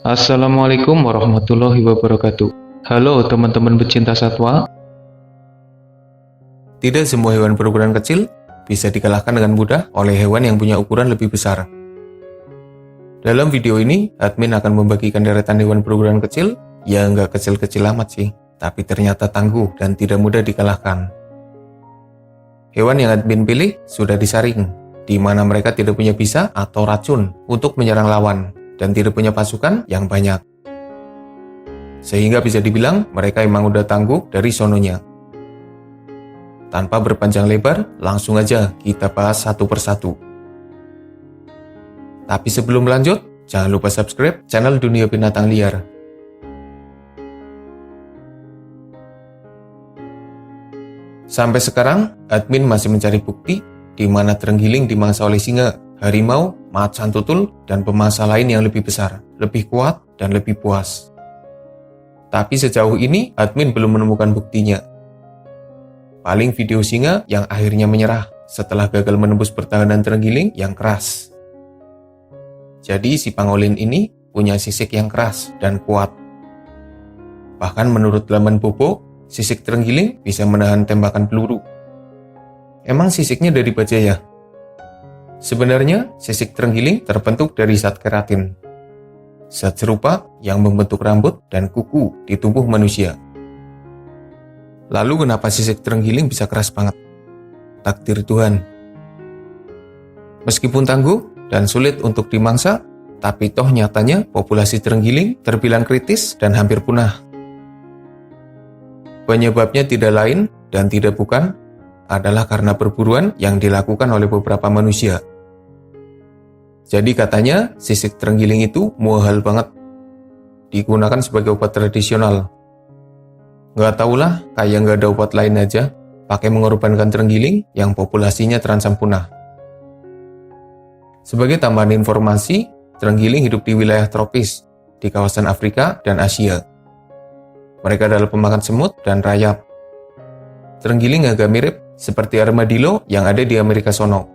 Assalamualaikum warahmatullahi wabarakatuh. Halo teman-teman pecinta satwa. Tidak semua hewan berukuran kecil bisa dikalahkan dengan mudah oleh hewan yang punya ukuran lebih besar. Dalam video ini, admin akan membagikan deretan hewan berukuran kecil yang nggak kecil-kecil amat sih, tapi ternyata tangguh dan tidak mudah dikalahkan. Hewan yang admin pilih sudah disaring, di mana mereka tidak punya bisa atau racun untuk menyerang lawan dan tidak punya pasukan yang banyak. Sehingga bisa dibilang mereka emang udah tangguh dari sononya. Tanpa berpanjang lebar, langsung aja kita bahas satu persatu. Tapi sebelum lanjut, jangan lupa subscribe channel Dunia Binatang Liar. Sampai sekarang, admin masih mencari bukti di mana terenggiling dimangsa oleh singa, harimau, macan tutul, dan pemangsa lain yang lebih besar, lebih kuat, dan lebih puas. Tapi sejauh ini, admin belum menemukan buktinya. Paling video singa yang akhirnya menyerah setelah gagal menembus pertahanan terenggiling yang keras. Jadi si pangolin ini punya sisik yang keras dan kuat. Bahkan menurut laman Bobo, sisik terenggiling bisa menahan tembakan peluru. Emang sisiknya dari baja ya? Sebenarnya sisik terenggiling terbentuk dari zat keratin. Zat serupa yang membentuk rambut dan kuku di tubuh manusia. Lalu kenapa sisik terenggiling bisa keras banget? Takdir Tuhan. Meskipun tangguh dan sulit untuk dimangsa, tapi toh nyatanya populasi terenggiling terbilang kritis dan hampir punah. Penyebabnya tidak lain dan tidak bukan adalah karena perburuan yang dilakukan oleh beberapa manusia. Jadi katanya sisik terenggiling itu mahal banget. Digunakan sebagai obat tradisional. Nggak tahulah, kayak nggak ada obat lain aja, pakai mengorbankan terenggiling yang populasinya terancam punah. Sebagai tambahan informasi, terenggiling hidup di wilayah tropis, di kawasan Afrika dan Asia. Mereka adalah pemakan semut dan rayap. Terenggiling agak mirip seperti armadillo yang ada di Amerika sono.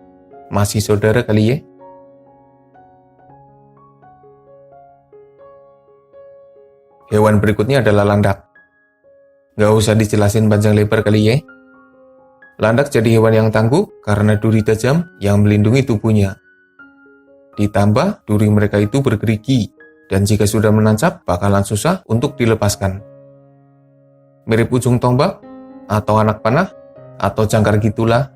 Masih saudara kali ya? Hewan berikutnya adalah landak. Nggak usah dijelasin panjang lebar kali ya. Landak jadi hewan yang tangguh karena duri tajam yang melindungi tubuhnya. Ditambah duri mereka itu bergerigi, dan jika sudah menancap bakalan susah untuk dilepaskan. Mirip ujung tombak, atau anak panah, atau jangkar gitulah.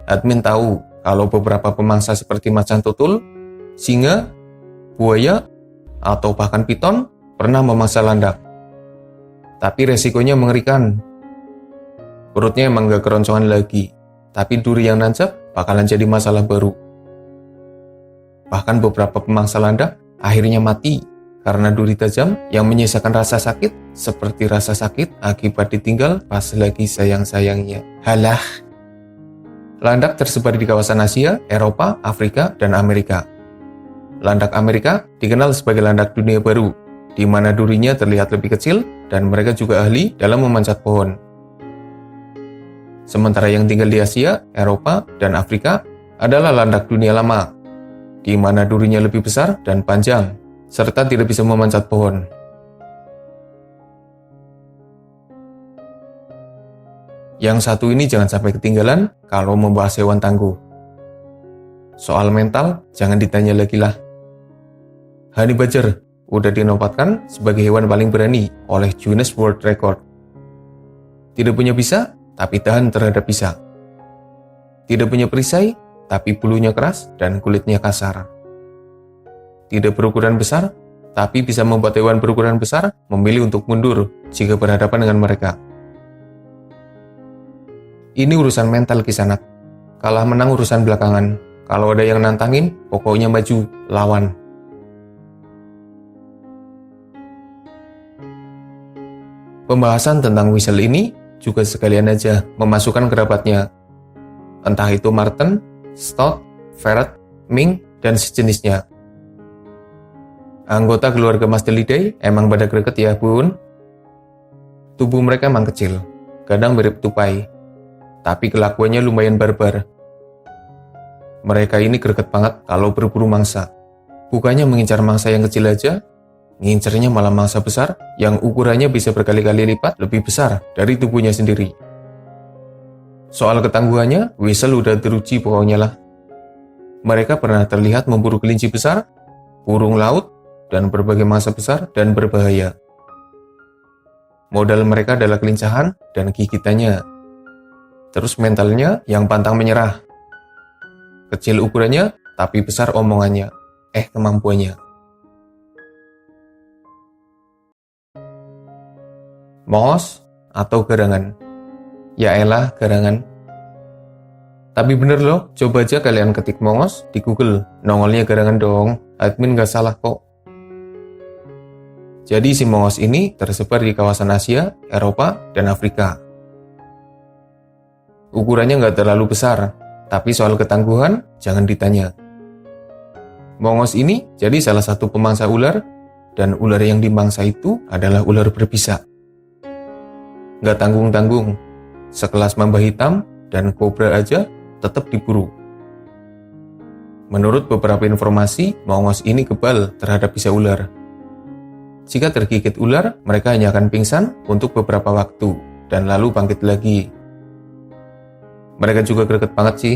Admin tahu kalau beberapa pemangsa seperti macan tutul, singa, buaya, atau bahkan piton pernah memangsa landak. Tapi resikonya mengerikan. Perutnya emang gak keroncongan lagi, tapi duri yang nancap bakalan jadi masalah baru. Bahkan beberapa pemangsa landak akhirnya mati karena duri tajam yang menyisakan rasa sakit seperti rasa sakit akibat ditinggal pas lagi sayang-sayangnya. Halah. Landak tersebar di kawasan Asia, Eropa, Afrika, dan Amerika. Landak Amerika dikenal sebagai landak dunia baru, di mana durinya terlihat lebih kecil dan mereka juga ahli dalam memanjat pohon. Sementara yang tinggal di Asia, Eropa, dan Afrika adalah landak dunia lama, di mana durinya lebih besar dan panjang, serta tidak bisa memanjat pohon. Yang satu ini jangan sampai ketinggalan kalau membahas hewan tangguh. Soal mental, jangan ditanya lagi lah. Honey Badger udah dinobatkan sebagai hewan paling berani oleh Guinness World Record. Tidak punya bisa, tapi tahan terhadap bisa. Tidak punya perisai, tapi bulunya keras dan kulitnya kasar. Tidak berukuran besar, tapi bisa membuat hewan berukuran besar memilih untuk mundur jika berhadapan dengan mereka. Ini urusan mental kisanak. Kalah menang urusan belakangan. Kalau ada yang nantangin, pokoknya maju, lawan. Pembahasan tentang weasel ini juga sekalian aja memasukkan kerabatnya. Entah itu marten, stout, ferret, mink, dan sejenisnya. Anggota keluarga Mustelidae emang pada greget ya bun. Tubuh mereka emang kecil, kadang mirip tupai. Tapi kelakuannya lumayan barbar. Mereka ini greget banget kalau berburu mangsa. Bukannya mengincar mangsa yang kecil aja, ngincernya malah mangsa besar yang ukurannya bisa berkali-kali lipat lebih besar dari tubuhnya sendiri. Soal ketangguhannya, Weasel udah teruji pokoknya lah. Mereka pernah terlihat memburu kelinci besar, burung laut, dan berbagai mangsa besar dan berbahaya. Modal mereka adalah kelincahan dan gigitannya. Terus mentalnya yang pantang menyerah. Kecil ukurannya, tapi besar omongannya. Kemampuannya. Mongos atau garangan? Ya elah, garangan. Tapi bener loh, coba aja kalian ketik mongos di Google. Nongolnya garangan dong, admin gak salah kok. Jadi si mongos ini tersebar di kawasan Asia, Eropa, dan Afrika. Ukurannya nggak terlalu besar, tapi soal ketangguhan jangan ditanya. Mongos ini jadi salah satu pemangsa ular, dan ular yang dimangsa itu adalah ular berbisa. Nggak tanggung-tanggung, sekelas mamba hitam dan kobra aja tetap diburu. Menurut beberapa informasi, mongos ini kebal terhadap bisa ular. Jika tergigit ular, mereka hanya akan pingsan untuk beberapa waktu, dan lalu bangkit lagi. Mereka juga greget banget sih.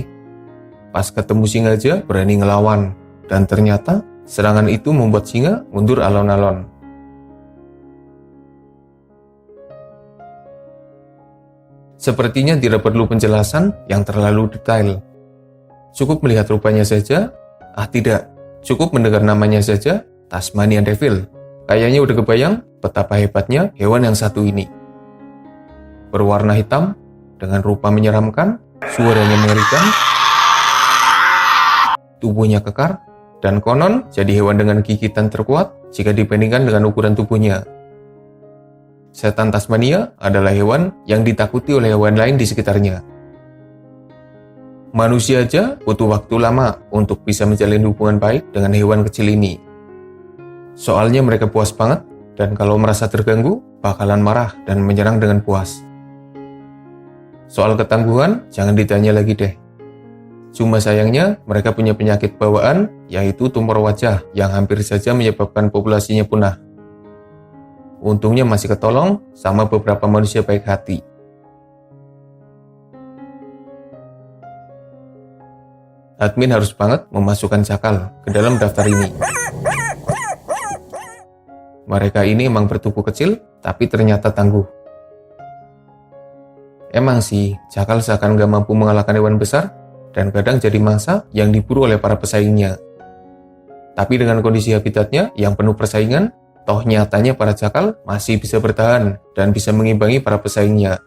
Pas ketemu singa aja berani ngelawan, dan ternyata serangan itu membuat singa mundur alon-alon. Sepertinya tidak perlu penjelasan yang terlalu detail. Cukup melihat rupanya saja, tidak, cukup mendengar namanya saja, Tasmanian Devil. Kayaknya udah kebayang betapa hebatnya hewan yang satu ini. Berwarna hitam, dengan rupa menyeramkan, suaranya mengerikan, tubuhnya kekar, dan konon jadi hewan dengan gigitan terkuat jika dibandingkan dengan ukuran tubuhnya. Setan Tasmania adalah hewan yang ditakuti oleh hewan lain di sekitarnya. Manusia aja butuh waktu lama untuk bisa menjalin hubungan baik dengan hewan kecil ini. Soalnya mereka puas banget, dan kalau merasa terganggu, bakalan marah dan menyerang dengan puas. Soal ketangguhan, jangan ditanya lagi deh. Cuma sayangnya, mereka punya penyakit bawaan, yaitu tumor wajah yang hampir saja menyebabkan populasinya punah. Untungnya masih ketolong sama beberapa manusia baik hati. Admin harus banget memasukkan cakal ke dalam daftar ini. Mereka ini emang bertubuh kecil, tapi ternyata tangguh. Emang sih, cakal seakan gak mampu mengalahkan hewan besar, dan kadang jadi mangsa yang diburu oleh para pesaingnya. Tapi dengan kondisi habitatnya yang penuh persaingan, toh nyatanya para cakal masih bisa bertahan dan bisa mengimbangi para pesaingnya.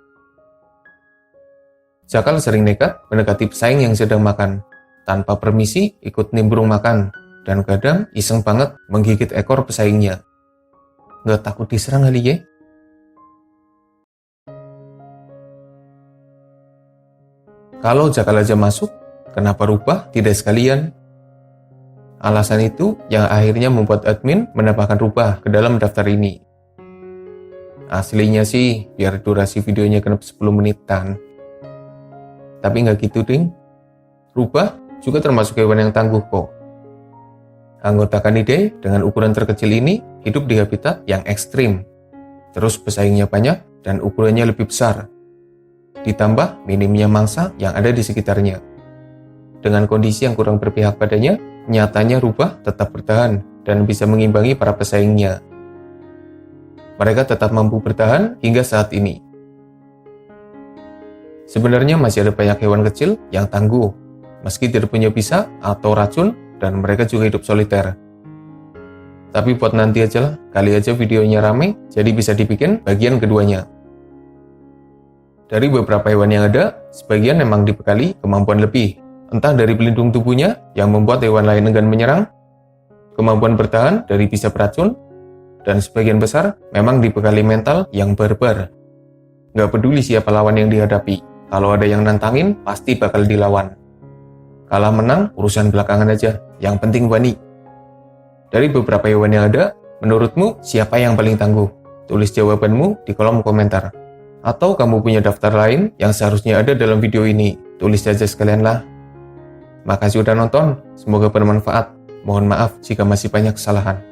Cakal sering nekat mendekati pesaing yang sedang makan, tanpa permisi ikut nimbrung makan, dan kadang iseng banget menggigit ekor pesaingnya. Nggak takut diserang kali ya? Kalau cakal aja masuk, kenapa rubah tidak sekalian? Alasan itu yang akhirnya membuat admin menambahkan rubah ke dalam daftar ini. Aslinya sih, biar durasi videonya kena 10 menitan. Tapi nggak gitu, ding. Rubah juga termasuk hewan yang tangguh kok. Anggota Canidae dengan ukuran terkecil ini hidup di habitat yang ekstrim. Terus pesaingnya banyak dan ukurannya lebih besar. Ditambah minimnya mangsa yang ada di sekitarnya. Dengan kondisi yang kurang berpihak padanya, nyatanya rubah tetap bertahan dan bisa mengimbangi para pesaingnya. Mereka tetap mampu bertahan hingga saat ini. Sebenarnya masih ada banyak hewan kecil yang tangguh, meski tidak punya bisa atau racun, dan mereka juga hidup soliter. Tapi buat nanti aja lah, kali aja videonya rame, jadi bisa dibikin bagian keduanya. Dari beberapa hewan yang ada, sebagian memang dibekali kemampuan lebih, entah dari pelindung tubuhnya yang membuat hewan lain enggan menyerang, kemampuan bertahan dari bisa beracun, dan sebagian besar memang dibekali mental yang barbar. Gak peduli siapa lawan yang dihadapi, kalau ada yang nantangin, pasti bakal dilawan. Kalah menang, urusan belakangan aja. Yang penting wani. Dari beberapa hewan yang ada, menurutmu siapa yang paling tangguh? Tulis jawabanmu di kolom komentar. Atau kamu punya daftar lain yang seharusnya ada dalam video ini? Tulis saja sekalian lah. Makasih udah nonton, semoga bermanfaat. Mohon maaf jika masih banyak kesalahan.